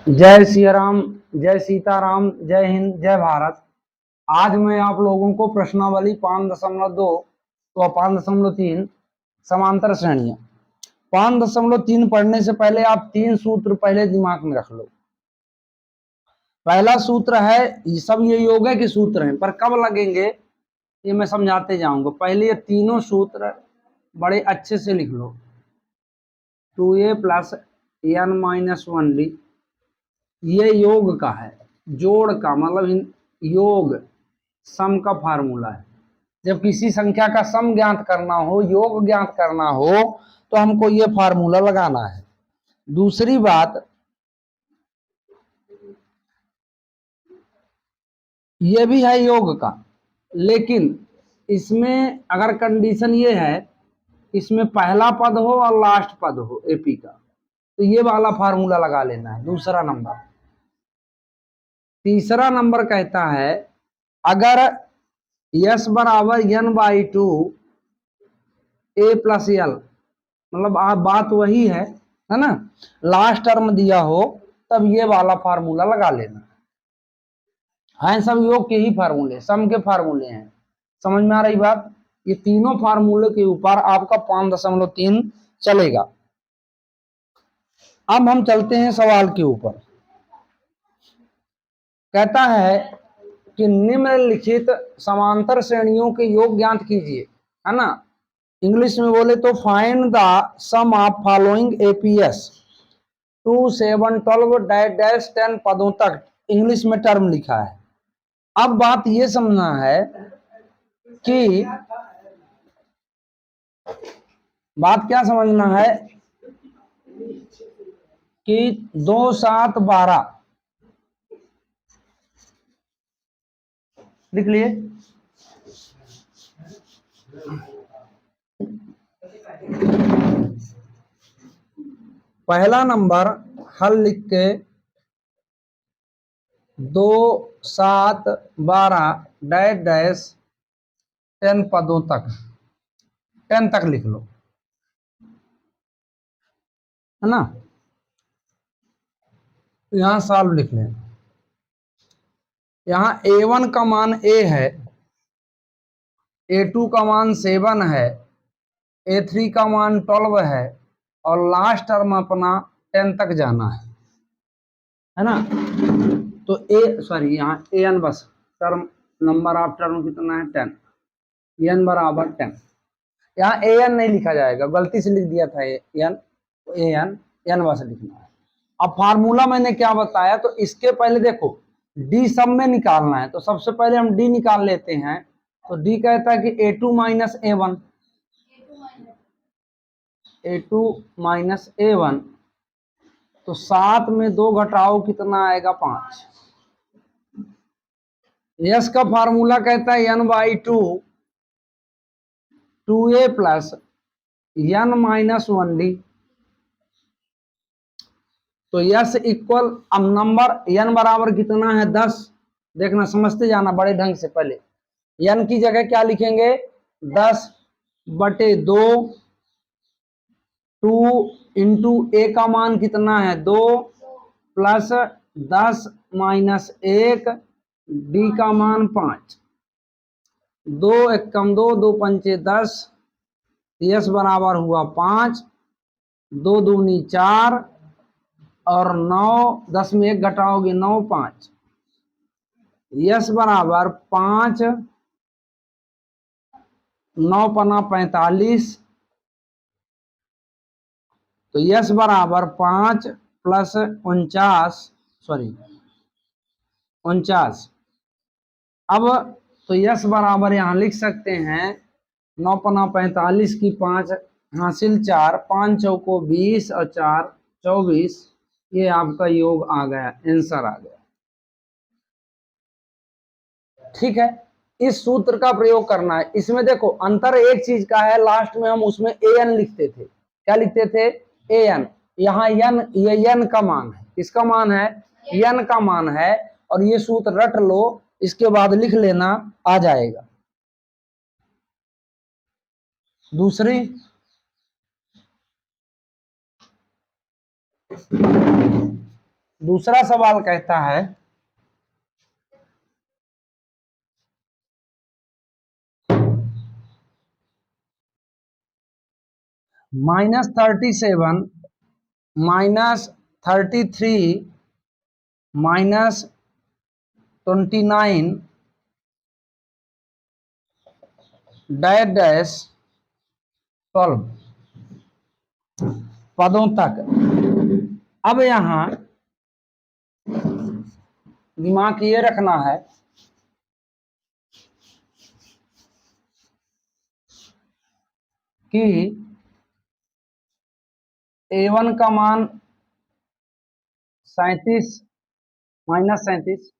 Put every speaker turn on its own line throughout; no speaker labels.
जय सिया राम, जय सीताराम, जय हिंद, जय भारत। आज मैं आप लोगों को प्रश्नावली 5.2 व 5.3 समांतर श्रेणियां 5.3 पढ़ने से पहले आप 3 सूत्र पहले दिमाग में रख लो। पहला सूत्र है, ये योग के सूत्र हैं, पर कब लगेंगे ये मैं समझाते जाऊंगा। पहले ये तीनों सूत्र बड़े अच्छे से लिख लो। 2a + n-1d ये योग का है, जोड़ का मतलब योग सम का फार्मूला है। जब किसी संख्या का सम ज्ञात करना हो, योग ज्ञात करना हो, तो हमको ये फार्मूला लगाना है। दूसरी बात, ये भी है योग का, लेकिन इसमें अगर कंडीशन ये है, इसमें पहला पद हो और लास्ट पद हो एपी का, तो ये वाला फार्मूला लगा लेना है। दूसरा नंबर। तीसरा नंबर कहता है, अगर यस बराबर n/2 a + l, मतलब आप बात वही है ना, लास्ट टर्म दिया हो तब ये वाला फार्मूला लगा लेना है। सब योग के ही फार्मूले, सम के फार्मूले हैं। समझ में आ रही बात? ये तीनों फार्मूले के ऊपर आपका 5.3 चलेगा। अब हम चलते हैं सवाल के ऊपर। कहता है कि निम्नलिखित समांतर श्रेणियों के योग ज्ञात कीजिए, है ना। इंग्लिश में बोले तो find the sum of following APs 2, 7, 12 -10 पदों तक इंग्लिश में टर्म लिखा है। अब बात ये समझना है कि बात क्या समझना है कि 2, 7, 12 लिख लिए। पहला नंबर हल लिख के 2, 7, 12 -10 पदों तक 10 तक लिख लो, है ना। यहां सॉल्व लिख लें। यहां a1 का मान a है, a2 का मान 7 है, a3 का मान 12 है, और लास्ट टर्म अपना 10 तक जाना है ना। तो यहाँ an बस टर्म, नंबर ऑफ टर्म कितना है 10, n बराबर 10। यहाँ an नहीं लिखा जाएगा, गलती से लिख दिया था an बस लिखना है। अब फार्मूला मैंने क्या बताया, तो इसके पहले देखो डी सब में निकालना है, तो सबसे पहले हम डी निकाल लेते हैं। तो डी कहता है कि a2 - a1, तो 7 में 2 घटाओ कितना आएगा 5। यस का फार्मूला कहता है n/2 2a + n-1d। तो यस इक्वल, अब नंबर n बराबर कितना है 10। देखना, समझते जाना बड़े ढंग से। पहले n की जगह क्या लिखेंगे 10/2, 2 इंटू a का मान कितना है 2, प्लस 10 - 1 d का मान 5। 2 × 1 2, 2 × 5 10, यस बराबर हुआ 5, 2 दूनी 4 और 9, 10 में 1 घटाओगे 9, 5। यस बराबर 5, 9 पना 45, तो यस बराबर 5 + 49। अब तो यस बराबर यहां लिख सकते हैं 9 पना 45 की 5 हासिल 4, 5 चौको 20 और 4 24। ये आपका योग आ गया, आंसर आ गया। ठीक है, इस सूत्र का प्रयोग करना है। इसमें देखो अंतर एक चीज का है, लास्ट में हम उसमें an लिखते थे। क्या लिखते थे? an। यहाँ n, ये n का मान है। किसका मान है? n का मान है। और ये सूत्र रट लो, इसके बाद लिख लेना, आ जाएगा। दूसरी, दूसरा सवाल कहता है -37 -33 -29 डैश डैश 12 पदों तक। अब यहां दिमाग ये रखना है कि A1 का मान 37 -37,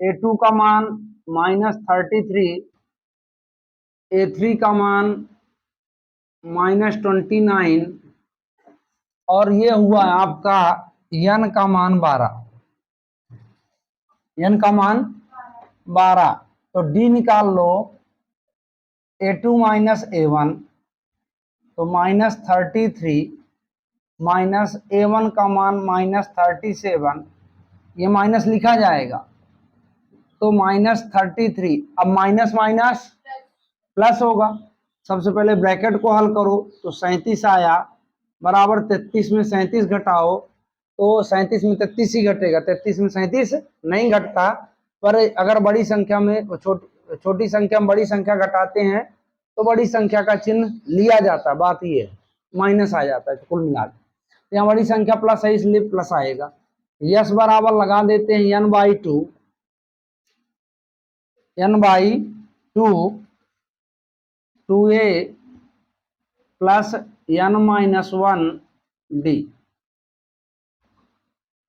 A2 का मान -33, A3 का मान -29 और ये हुआ आपका n का मान 12, n का मान 12। तो d निकाल लो, A2 माइनस A1 तो -33 माइनस A1 का मान -37, ये माइनस लिखा जाएगा तो -33। अब माइनस माइनस प्लस होगा। सबसे पहले ब्रैकेट को हल करो तो 37 आया बराबर 33 में 37 घटाओ तो 37 में 33 ही घटेगा, 33 में 37 नहीं घटता। पर अगर बड़ी संख्या में छोटी संख्या में बड़ी संख्या घटाते हैं तो बड़ी संख्या का चिन्ह लिया जाता है, बात ये है, माइनस आ जाता है कुल मिला के। यहाँ बड़ी संख्या प्लस है इसलिए प्लस आएगा। यस बराबर लगा देते हैं n/2, n/2 2a plus n-1d।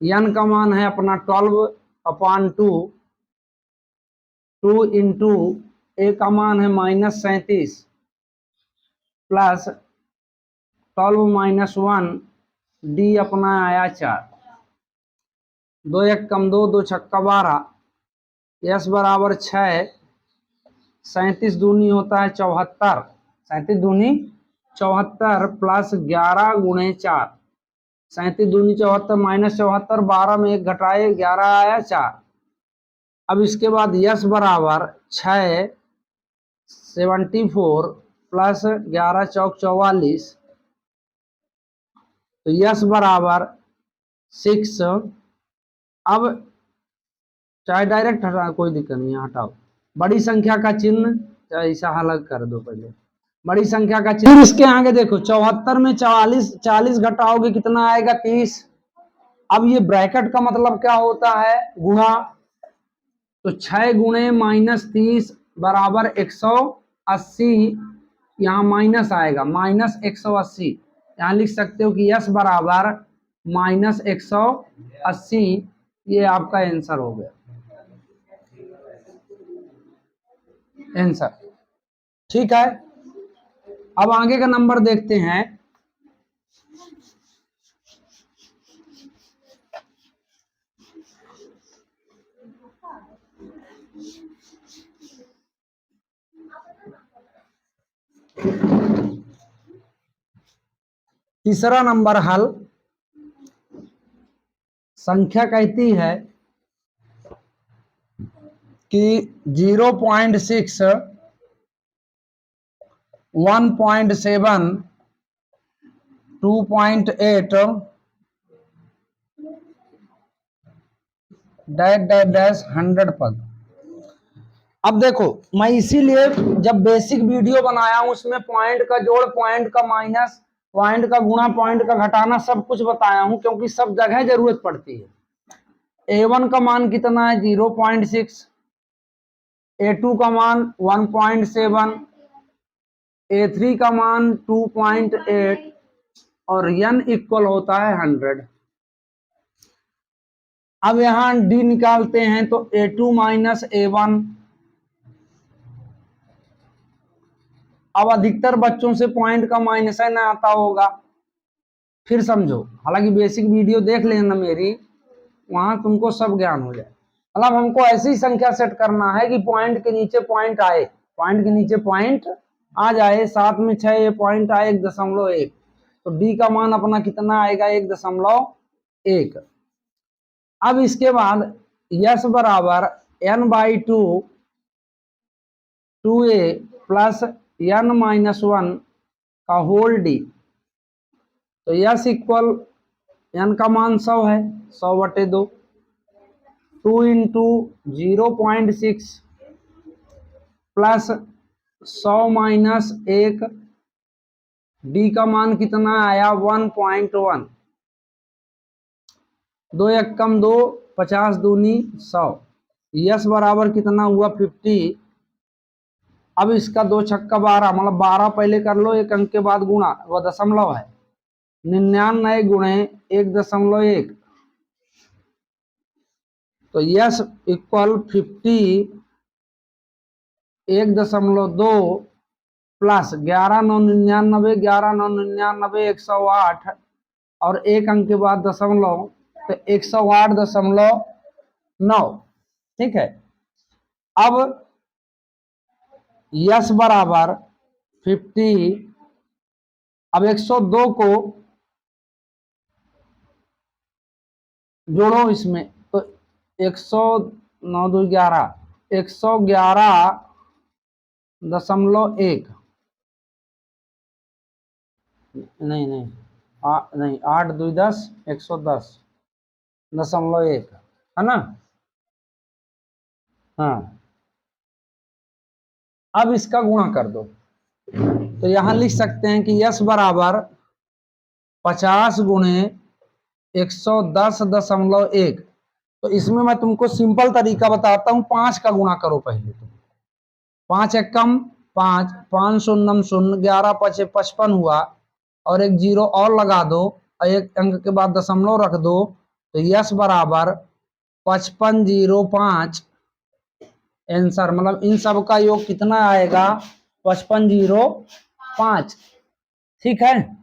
n का मान है अपना 12/2, 2 इंटू a का मान है -37 प्लस 12 - 1 d अपना आया 4। 2 1 कम 2, 2 छक्का 12, यस बराबर 6, 37 दूनी होता है 74, 37 दूनी 74 प्लस 11 गुणे 4, 37 दूनी 74 माइनस 74, 12 में 1 घटाए 11 आया 4। अब इसके बाद यस बराबर 6 74 प्लस 11 चौक 44, तो यस बराबर 6। अब चाहे डायरेक्ट हटा, कोई दिक्कत नहीं है, हटाओ। बड़ी संख्या का चिन्ह चाहे ऐसा अलग कर दो, पहले बड़ी संख्या का चिन्ह। इसके आगे देखो 74 में 40 घटाओगे कितना आएगा 30। अब ये ब्रैकेट का मतलब क्या होता है, गुणा। तो 6 गुणे -30 बराबर 180, यहाँ माइनस आएगा -180। यहाँ लिख सकते हो कि यस बराबर -180, ये आपका आंसर हो गया, आंसर। ठीक है, अब आगे का नंबर देखते हैं। तीसरा नंबर हल। संख्या कहती है कि 0.6, 1.7, 2.8 डैश 100 पद। अब देखो मैं इसीलिए जब बेसिक वीडियो बनाया हूं उसमें पॉइंट का जोड़, पॉइंट का माइनस, पॉइंट का गुणा, पॉइंट का घटाना सब कुछ बताया हूं, क्योंकि सब जगह जरूरत पड़ती है। A1 का मान कितना है 0.6, A2 का मान 1.7, A3 का मान 2.8 और n इक्वल होता है 100। अब यहां d निकालते हैं तो A2 माइनस A1। अब अधिकतर बच्चों से पॉइंट का माइनस है ना आता होगा, फिर समझो, हालांकि बेसिक वीडियो देख लेना मेरी, वहां तुमको सब ज्ञान हो जाए। मतलब हमको ऐसी संख्या सेट करना है कि पॉइंट के नीचे पॉइंट आए, पॉइंट के नीचे पॉइंट आ जाए, 7 में 6 ये पॉइंट आए 1.1, तो डी का मान अपना कितना आएगा 1.1। अब इसके बाद यस बराबर n by two 2a plus n minus 1 का होल डी। तो यस इक्वल n का मान 100 है, 100/2, 2 इंटू 0.6 प्लस 100 माइनस 1, डी का मान कितना आया 1.1, 2 एक कम 2, 50 दूनी 100, यस बराबर कितना हुआ 50। अब इसका 2 छक्का 12, मतलब 12 पहले कर लो, एक अंक के बाद गुणा, वह दशमलव है, 99 गुणे 1.1, तो यस इक्वल 50 1.2 प्लस 11,999, 11,999 108 और एक अंक के बाद दशमलव, तो 108.9। ठीक है। अब यस बराबर 50, अब 102 को जोड़ो इसमें, तो 109 2 11, 111.1, नहीं नहीं नहीं 8 2 10, 110.1 है ना। हाँ, अब इसका गुणा कर दो, तो यहां लिख सकते हैं कि यस बराबर 50 गुणे 110.1। तो इसमें मैं तुमको सिंपल तरीका बताता हूं, 5 का गुणा करो पहले। तुम 5 एकम 5, 5 शून्यम 0, 11 5 55 हुआ, और एक जीरो और लगा दो, और एक अंक के बाद दशमलव रख दो, तो यस बराबर 5505 आंसर, मतलब इन सब का योग कितना आएगा 5505। ठीक है,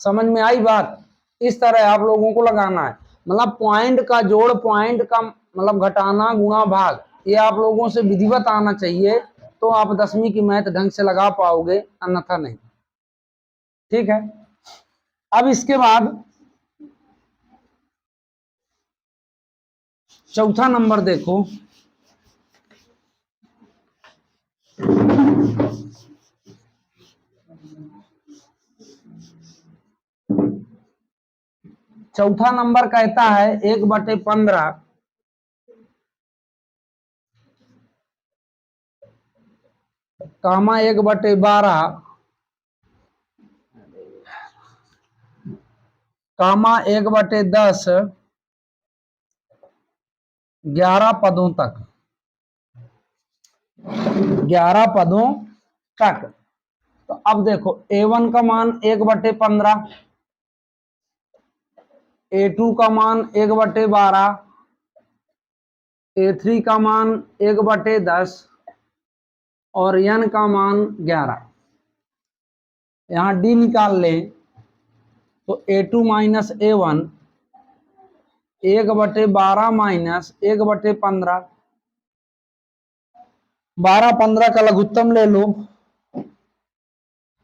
समझ में आई बात। इस तरह आप लोगों को लगाना है, मतलब पॉइंट का जोड़, पॉइंट का मतलब घटाना, गुणा भाग, ये आप लोगों से विधिवत आना चाहिए, तो आप 10वीं की मैथ ढंग से लगा पाओगे, अन्यथा नहीं। ठीक है। अब इसके बाद चौथा नंबर देखो, चौथा नंबर कहता है 1/15 कामा 1/12 कामा 1/10 11 पदों तक, 11 पदों तक। तो अब देखो A1 का मान 1/15, A2 का मान 1/12, A3 का मान 1/10 और n का मान 11। यहां D निकाल लें, तो A2 माइनस A1 1/12 माइनस 1/15, 12 15 का लघुत्तम ले लो,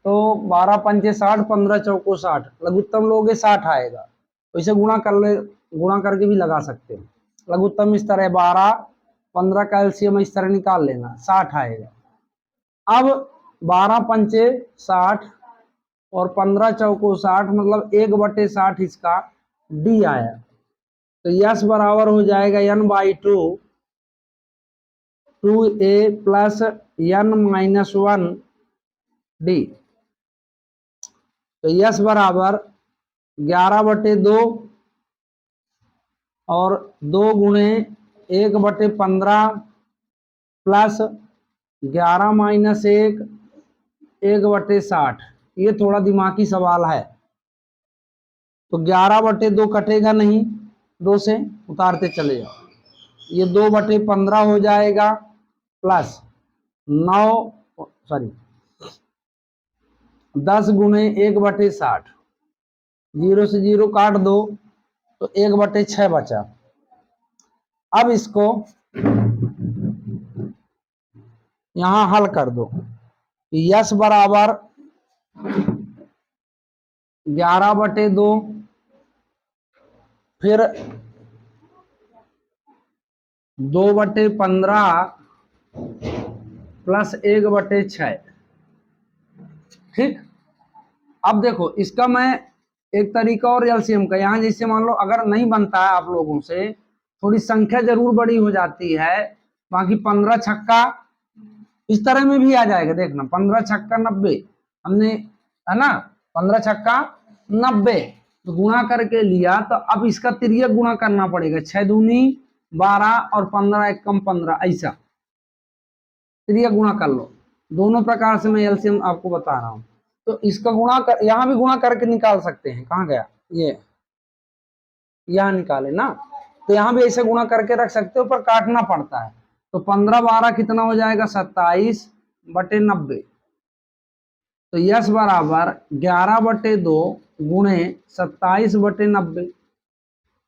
तो 12 पंचे 60, 15 चौको 60, लघुत्तम लोगे 60 आएगा। वैसे गुणा कर ले, गुणा करके भी लगा सकते हैं। लघुत्तम इस तरह 12 15 का एलसीएम इस तरह निकाल लेना, 60 आएगा। अब 12 पंचे 60 और 15 चौको 60, मतलब 1/60 इसका डी आया। तो यस बराबर हो जाएगा n/2 2a plus n-1 D. तो यस बराबर 11/2 और 2 गुणे 1/15 प्लस 11 माइनस 1 1/60। ये थोड़ा दिमागी सवाल है। तो 11/2 कटेगा नहीं, 2 से उतारते चले जाओ, ये 2/15 हो जाएगा प्लस 10 गुणे 1/60, 0 से 0 काट दो, तो 1/6 बचा। अब इसको यहां हल कर दो, यस बराबर 11/2 फिर 2/15 प्लस 1/6। ठीक, अब देखो इसका मैं एक तरीका और एलसीएम का, यहाँ जैसे मान लो अगर नहीं बनता है आप लोगों से, थोड़ी संख्या जरूर बड़ी हो जाती है, बाकी 15 छक्का इस तरह में भी आ जाएगा। देखना 15 छक्का 90 हमने, है ना, 15 छक्का 90 तो गुणा करके लिया, तो अब इसका तिर्यक गुणा करना पड़ेगा। 6 दूनी 12 और 15 एक कम 15, ऐसा तिर्यक गुणा कर लो। दोनों प्रकार से मैं एलसीएम आपको बता रहा हूं। तो इसका गुणा कर, यहां भी गुणा करके निकाल सकते हैं। कहाँ गया ये, यहां निकाले ना, तो यहां भी ऐसे गुणा करके रख सकते हो, पर काटना पड़ता है। तो 15 12 कितना हो जाएगा, 27/90। तो यस बराबर 11/2 गुणे 27/90।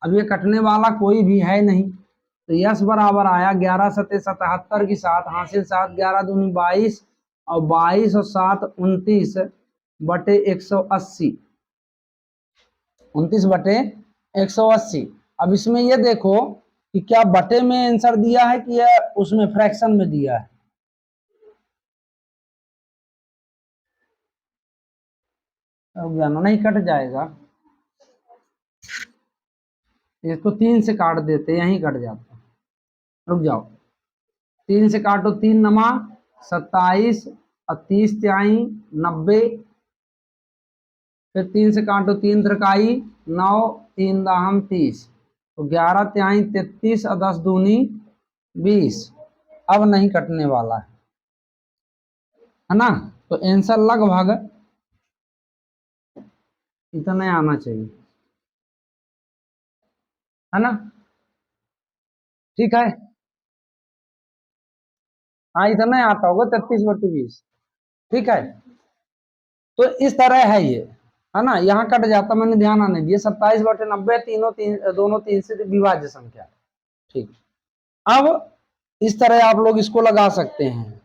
अब ये कटने वाला कोई भी है नहीं, तो यस बराबर आया 11 सत्ते 77 की 7 हासिल 7, 11 दूनी 22 और 22 और 7 29/180, 29/180। अब इसमें ये देखो कि क्या बटे में आंसर दिया है कि या उसमें फ्रैक्शन में दिया है। अब जानो नहीं कट जाएगा, इसको 3 से काट देते, यहीं कट जाता। रुक जाओ, 3 से काटो, 3 नमा 27 और 30 त्याई 90, फिर 3 से काटो, 3 त्रिकाई 9, 3 दाहम 30, तो 11 त्याई 33 और 10 दूनी 20। अब नहीं कटने वाला है ना, तो आंसर लगभग इतना आना चाहिए, है ना। ठीक है, हाँ इतना आता होगा 33/20। ठीक है, तो इस तरह है ये, है ना। यहाँ कट जाता, मैंने ध्यान आने दिया। 27/90 तीनों दोनों 3 से विभाज्य संख्या। ठीक, अब इस तरह आप लोग इसको लगा सकते हैं।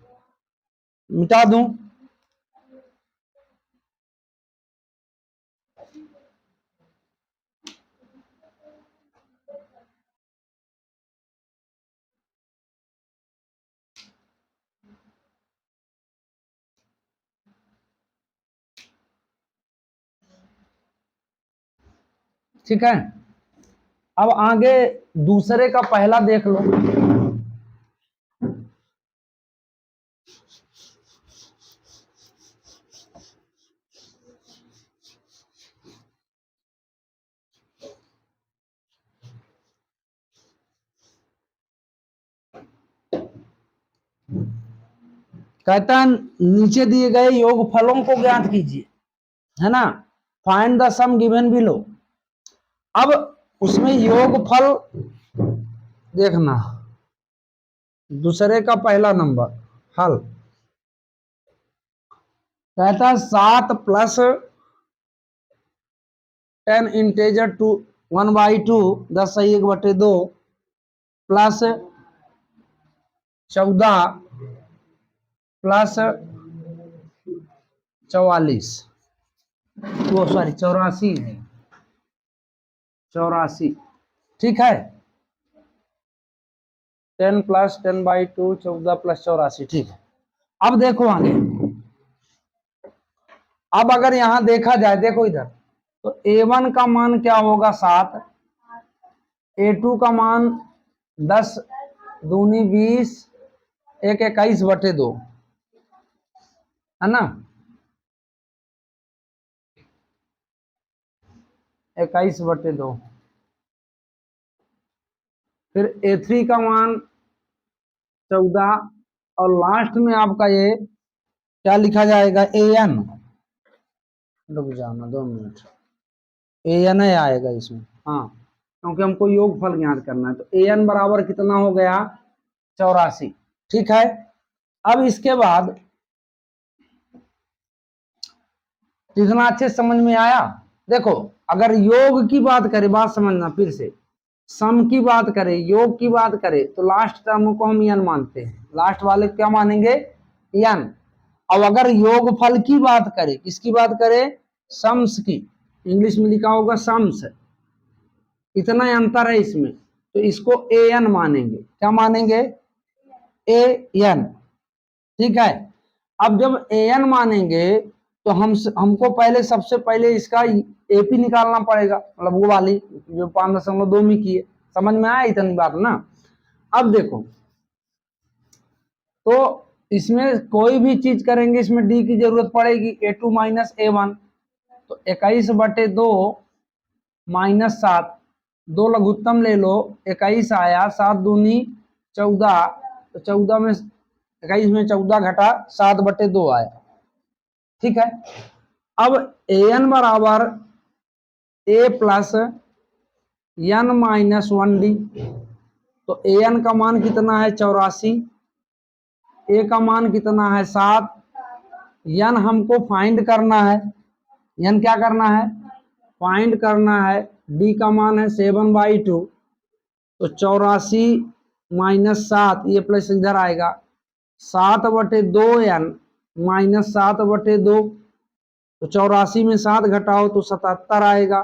मिटा दूं, ठीक है। अब आगे दूसरे का पहला देख लो। कहता है नीचे दिए गए योग फलों को ज्ञात कीजिए, है ना। Find the sum given below. अब उसमें योग फल देखना, दूसरे का पहला नंबर हल कहता है 7 प्लस 10 इंटेजर 2 1/2 10 सही 1/2 प्लस 14 प्लस 44, वो सॉरी 84 है, 84। ठीक है, 10 प्लस 10/2 14 प्लस 84। ठीक है, अब देखो आगे। अब अगर यहां देखा जाए, देखो इधर, तो A1 का मान क्या होगा 7, A2 का मान 10 दूनी 20 एक 21/2, है ना, 21/2। फिर A3 का मान 14 और लास्ट में आपका ये क्या लिखा जाएगा AN। रुक जाना 2 मिनट, AN आएगा इसमें, हाँ, क्योंकि हमको योग फल ज्ञात करना है। तो AN बराबर कितना हो गया 84। ठीक है, अब इसके बाद इतना अच्छे समझ में आया। देखो अगर योग की बात करें, बात समझना फिर से, सम की बात करें, योग की बात करें, तो लास्ट टर्म को हम यन मानते हैं, लास्ट वाले क्या मानेंगे यन। अब अगर योग फल की बात करें, किसकी बात करें, सम्स की, इंग्लिश में लिखा होगा सम्स, इतना अंतर है इसमें, तो इसको ए एन मानेंगे। क्या मानेंगे? A N. ठीक है। अब जब ए एन मानेंगे तो हमको पहले सबसे पहले इसका एपी निकालना पड़ेगा, मतलब वो वाली जो 5.2 में की है। समझ में आया इतनी बात ना? अब देखो, तो इसमें कोई भी चीज करेंगे इसमें डी की जरूरत पड़ेगी, A2 माइनस A1। तो 21/2 माइनस 7, 2 लघुत्तम ले लो, 21 आया, 7 दूनी 14, तो 14 में 21 में 14 घटा 7/2 आया। ठीक है। अब ए एन बराबर ए प्लस एन माइनस 1D। तो ए एन का मान कितना है? 84। ए का मान कितना है? 7। एन हमको फाइंड करना है। एन क्या करना है? फाइंड करना है। डी का मान है 7/2। तो 84 माइनस 7, ये प्लस इधर आएगा, 7/2 एन माइनस 7/2। तो 84 में 7 घटाओ तो 77 आएगा,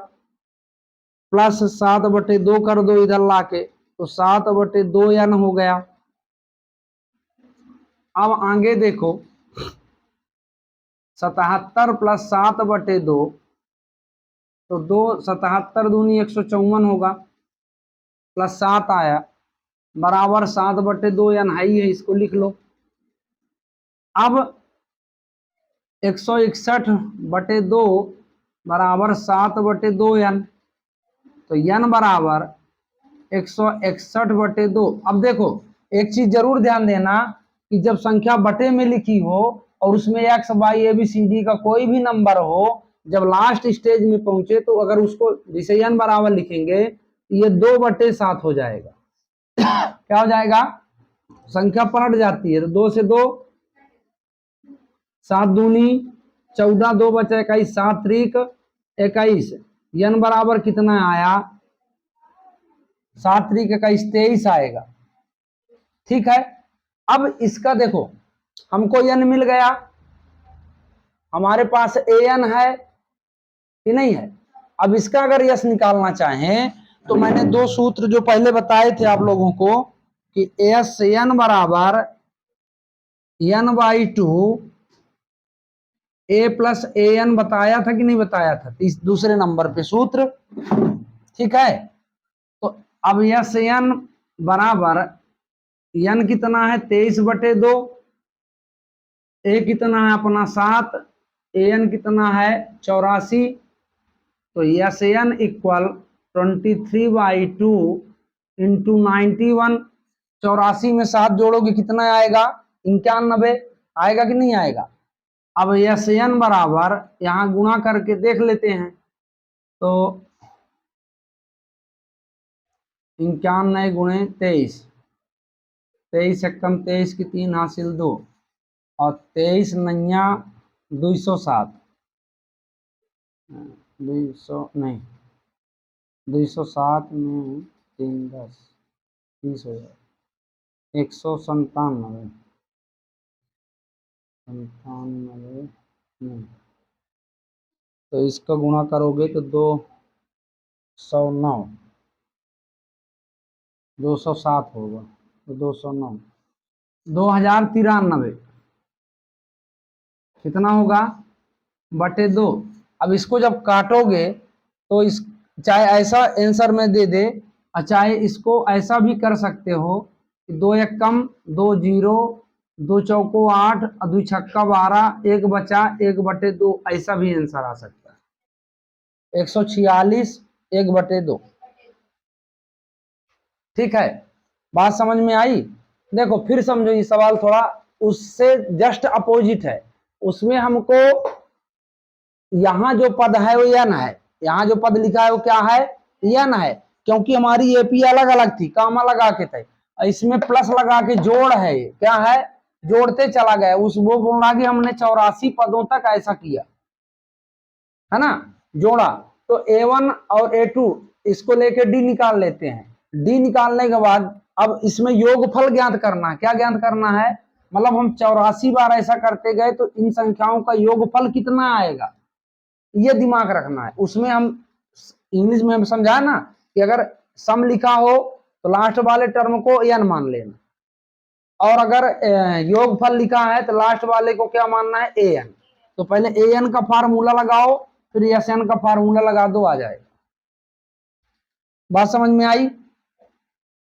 प्लस 7/2 कर दो इधर लाके, तो 7/2 एन हो गया। अब आगे देखो, 77 प्लस 7/2, तो 2 77 दूनी 154 होगा, प्लस 7 आया, बराबर 7/2 एन है ही है, इसको लिख लो। अब 161/2 बराबर 7/2 एन। तो एन बराबर 161/2। अब देखो, एक चीज जरूर ध्यान देना कि जब संख्या बटे में लिखी हो और उसमें X Y A B C D का कोई भी नंबर हो, जब लास्ट स्टेज में पहुंचे तो अगर उसको जिसे एन बराबर लिखेंगे, ये 2/7 हो जाएगा। क्या हो जाएगा? संख्या पलट जाती है, तो 2 से 2 7 दूनी 14, 2 बचे 21, 7 त्रिक 21। एन बराबर कितना आया? 7 त्रिक 21, 23 आएगा। ठीक है। अब इसका देखो, हमको एन मिल गया, हमारे पास ए एन है कि नहीं है? अब इसका अगर यस निकालना चाहें तो मैंने 2 सूत्र जो पहले बताए थे आप लोगों को कि एस एन बराबर n/2 A plus A N बताया था कि नहीं बताया था? इस दूसरे नंबर पे सूत्र। ठीक है। तो अब एस एन बराबर एन कितना है? 23/2, ए कितना है अपना 7, ए एन कितना है? 84। तो एस एन इक्वल 23/2 इंटू 91। 84 में 7 जोड़ोगे कितना आएगा? 91 आएगा कि नहीं आएगा? अब एस एन बराबर यहां गुणा करके देख लेते हैं, तो 91 गुणे 23, 23 एकम 23 की 3 हासिल 2, और 23 नैया 207, 200 नहीं, 207 में 3 10 30 हो जाए, 197 नहीं, तो इसका गुणा करोगे तो 209, 207 होगा, तो 209, 2093 कितना होगा? बटे 2। अब इसको जब काटोगे तो इस चाहे ऐसा आंसर में दे दे और चाहे इसको ऐसा भी कर सकते हो कि 2 एकम 2 0, 2 चौको 8 और 2 छक्का 12, 1 बचा 1/2, ऐसा भी आंसर आ सकता है। 146 1/2। ठीक है, बात समझ में आई? देखो फिर समझो, ये सवाल थोड़ा उससे जस्ट अपोजिट है। उसमें हमको यहाँ जो पद है वो एन है, यहाँ जो पद लिखा है वो क्या है? एन है, क्योंकि हमारी एपी अलग अलग थी, कामा लगा के थे, इसमें प्लस लगा के जोड़ है, क्या है? जोड़ते चला गया। उस वो बोला कि हमने 84 पदों तक ऐसा किया है ना, जोड़ा। तो A1 और A2 इसको लेके डी निकाल लेते हैं। डी निकालने के बाद अब इसमें योगफल ज्ञात करना है। क्या ज्ञात करना है? मतलब हम 84 बार ऐसा करते गए तो इन संख्याओं का योगफल कितना आएगा, ये दिमाग रखना है। उसमें हम इंग्लिश में हम समझा ना कि अगर सम लिखा हो तो लास्ट वाले टर्म को n मान लेना, और अगर योगफल लिखा है तो लास्ट वाले को क्या मानना है, an। तो पहले an का फार्मूला लगाओ, फिर sn का फार्मूला लगा दो, आ जाएगा। बात समझ में आई?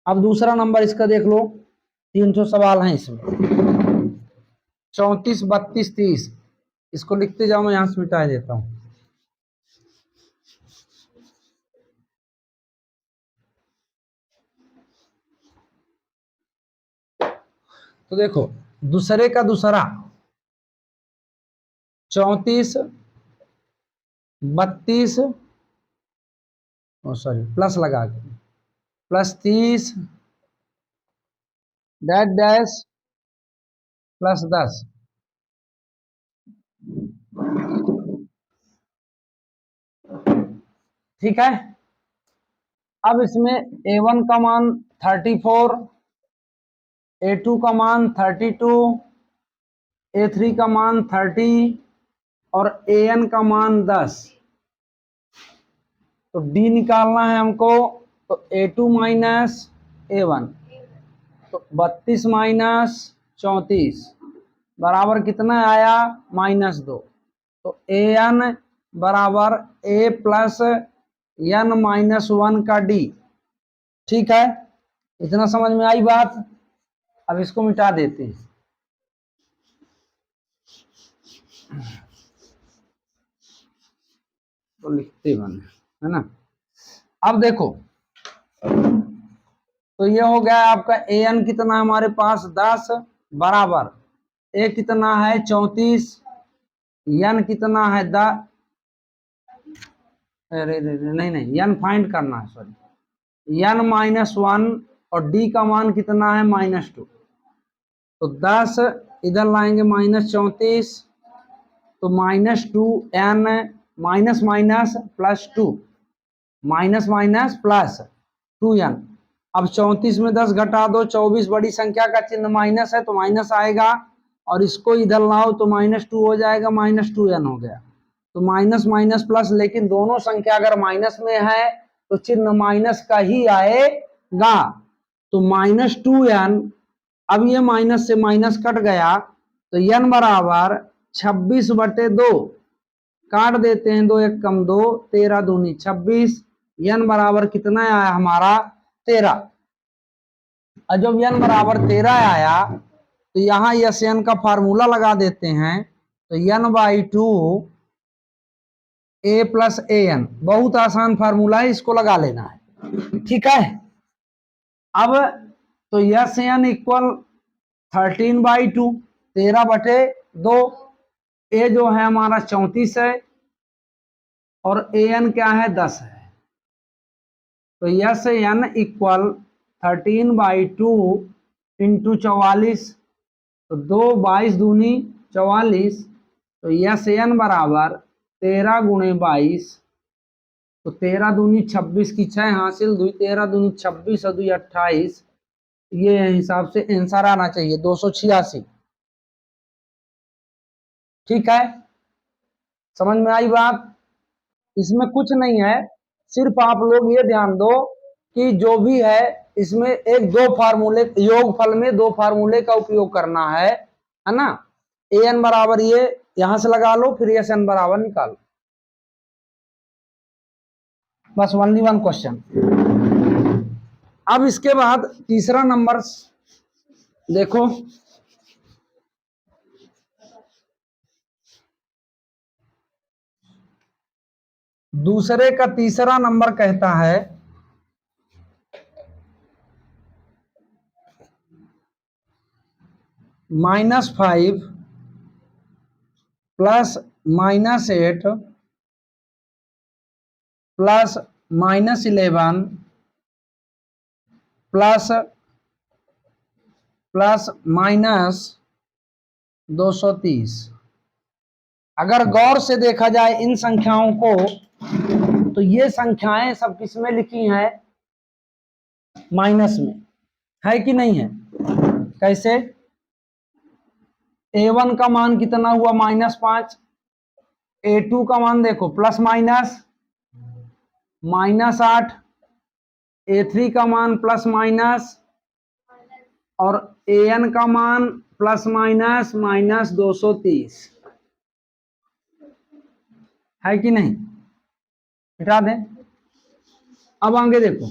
अब दूसरा नंबर इसका देख लो, 300 सवाल हैं इसमें, 34, 32, 30। इसको लिखते जाओ, मैं यहां से मिटा देता हूं। तो देखो, दूसरे का दूसरा 34, 32, सॉरी प्लस लगा के, प्लस 30, डैश डैश, प्लस 10। ठीक है। अब इसमें a1 का मान 34, a2 का मान 32, a3 का मान 30 और an का मान 10। तो d निकालना है हमको, तो a2 माइनस a1, तो 32 माइनस 34 बराबर कितना आया, -2। तो an बराबर a प्लस n माइनस 1 का d। ठीक है, इतना समझ में आई बात? अब इसको मिटा देते हैं। तो लिखते बने, है ना। अब देखो, तो ये हो गया आपका an कितना है हमारे पास, 10 बराबर a कितना है 34, n कितना है 10, नहीं n फाइंड करना है, सॉरी, n -1 और d का मान कितना है -2। तो 10 इधर लाएंगे -34, तो -2n minus minus plus 2, minus minus plus 2n। अब 34 में 10 घटा दो, 24 बड़ी संख्या का चिन्ह माइनस है तो माइनस आएगा, और इसको इधर लाओ तो -2 हो जाएगा, -2n हो गया। तो माइनस माइनस प्लस, लेकिन दोनों संख्या अगर माइनस में है तो चिन्ह माइनस का ही आएगा। तो -2n, अब ये माइनस से माइनस कट गया, तो n बराबर 26/2, काट देते हैं, 2 1 कम 2, 13 दूनी 26, n बराबर कितना आया हमारा 13। और जब n बराबर 13 आया तो यहाँ n का फार्मूला लगा देते हैं, तो n/2 a प्लस an, बहुत आसान फार्मूला है, इसको लगा लेना है। ठीक है। अब तो n इक्वल 13/2, 13/2, a जो है हमारा 34 है और an क्या है 10 है। तो n इक्वल 13/2 इंटू 44, तो 2 22 दूनी 44, तो n बराबर 13 गुणे 22, तो 13 दूनी 26 की 6 हासिल, 2 13 दूनी 26 और 2 28, ये हिसाब से आंसर आना चाहिए 286। ठीक है, समझ में आई बात? इसमें कुछ नहीं है, सिर्फ आप लोग ये ध्यान दो कि जो भी है इसमें एक दो फार्मूले, योगफल में दो फार्मूले का उपयोग करना है ना। an बराबर ये यहां से लगा लो, फिर sn बराबर निकालो, बस ओनली वन क्वेश्चन। अब इसके बाद तीसरा नंबर देखो, दूसरे का तीसरा नंबर कहता है -5 प्लस -8 प्लस -11 प्लस -230। अगर गौर से देखा जाए इन संख्याओं को, तो ये संख्याएं सब किसमें लिखी हैं, माइनस में, है कि नहीं है? कैसे? a1 का मान कितना हुआ -5, a2 का मान देखो प्लस माइनस -8, A3 का मान प्लस माइनस और AN का मान प्लस माइनस माइनस 230 है कि नहीं? हटा दें। अब आगे देखो,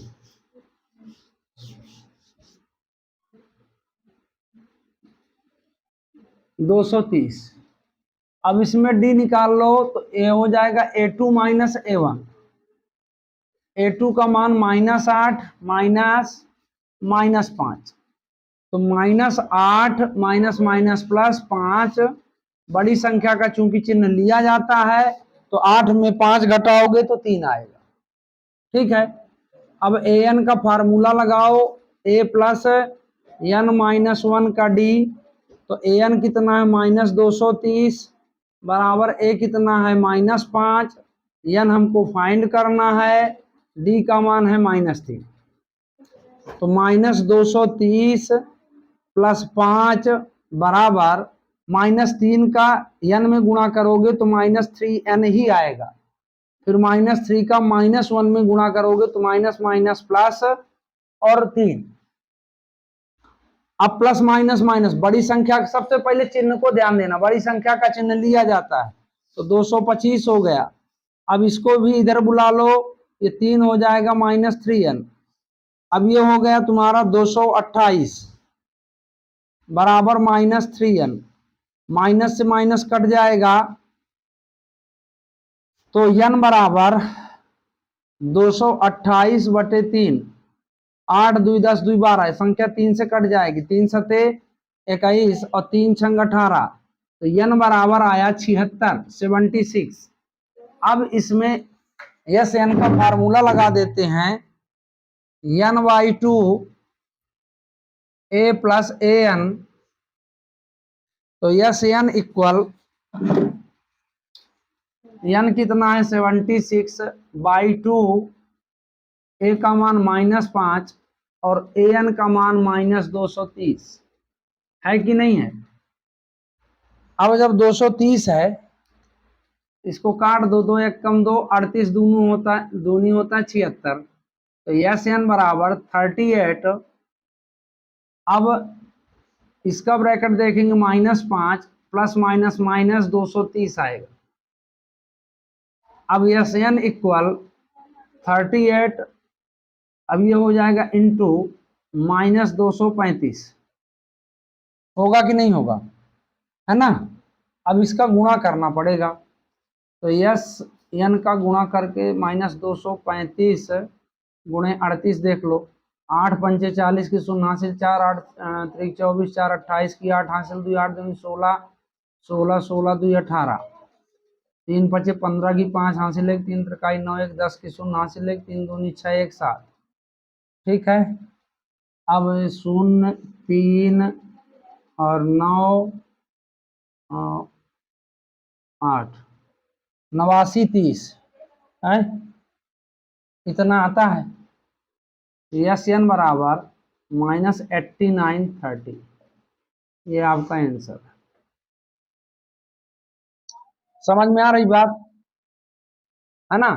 दो सौ तीस। अब इसमें D निकाल लो तो A हो जाएगा A2 माइनस A1। A2 का मान -8 माइनस माइनस 5, तो -8 माइनस माइनस प्लस 5। बड़ी संख्या का चूंकि चिन्ह लिया जाता है तो 8 में 5 घटाओगे तो 3 आएगा। ठीक है, अब AN का फार्मूला लगाओ, A प्लस N माइनस 1 का D, तो AN कितना है -230 बराबर A कितना है -5, N हमको फाइंड करना है, D का मान है -3, तो -230 प्लस 5 बराबर -3 का N में गुणा करोगे तो -3N ही आएगा। फिर -3 का -1 में गुणा करोगे तो माइनस माइनस प्लस और 3। अब प्लस माइनस माइनस, बड़ी संख्या सबसे पहले चिन्ह को ध्यान देना, बड़ी संख्या का चिन्ह लिया जाता है तो 225 हो गया। अब इसको भी इधर बुला लो, ये 3 हो जाएगा -3N। अब ये हो गया तुम्हारा 228 बराबर -3N, माइनस से माइनस कट जाएगा तो N बराबर 228 बटे 3, 8 2 10 2 12, संख्या 3 से कट जाएगी, 3 सते 21 और 3 छंग 18, तो N बराबर आया 76। अब इसमें यस N का फार्मूला लगा देते हैं, N/2 A प्लस AN, तो यस N इक्वल N कितना है 76/2, A का मान -5 और AN का मान -230 है कि नहीं है? अब जब 230 है, इसको काट दो, 2 1 कम 2, 38 दूनी होता है 76, तो यस N बराबर 38। अब इसका ब्रैकेट देखेंगे -5 प्लस माइनस माइनस 230 आएगा। अब यस N इक्वल 38, अब ये हो जाएगा इंटू -235, होगा कि नहीं होगा, है ना? अब इसका गुणा करना पड़ेगा, तो यस N का गुणा करके -235 गुणे 38 देख लो, 8 पंचे 40 की 0 हासिल, 4 8 3 24, 4 28 की 8 हासिल, 2 8 दूनी 16, 16 16 2 18, 3 पचे 15 की 5 हासिल, 1 3 त्रिकाई 9 1 10 की 0 हासिल, 1 3 दूनी 6 1 7। ठीक है, अब 0 3 और 9 8 89 30 है, इतना आता है। यस N बराबर -89 30, ये आपका आंसर है। समझ में आ रही बात, है ना?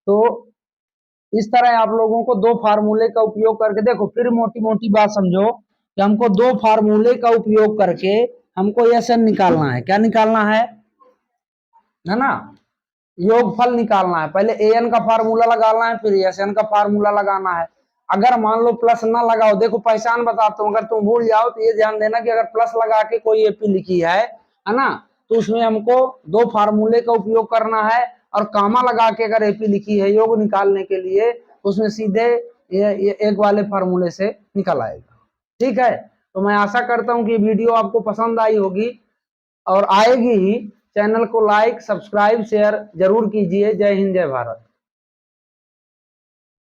तो इस तरह आप लोगों को दो फार्मूले का उपयोग करके, देखो फिर मोटी मोटी बात समझो कि हमको दो फार्मूले का उपयोग करके हमको यस N निकालना है। क्या निकालना है ना? योगफल निकालना है। पहले AN का फार्मूला लगाना है, फिर यस N का फार्मूला लगाना है। अगर मान लो प्लस ना लगाओ, देखो पहचान बताता हूँ, अगर तुम भूल जाओ तो ये ध्यान देना कि अगर प्लस लगा के कोई AP लिखी है ना, तो उसमें हमको दो फार्मूले का उपयोग करना है, और कामा लगा के अगर AP लिखी है योग निकालने के लिए, तो उसमें सीधे ये एक वाले फार्मूले से निकल आएगा। ठीक है, तो मैं आशा करता हूँ कि वीडियो आपको पसंद आई होगी और आएगी ही। चैनल को लाइक सब्सक्राइब शेयर जरूर कीजिए। जय हिंद जय भारत।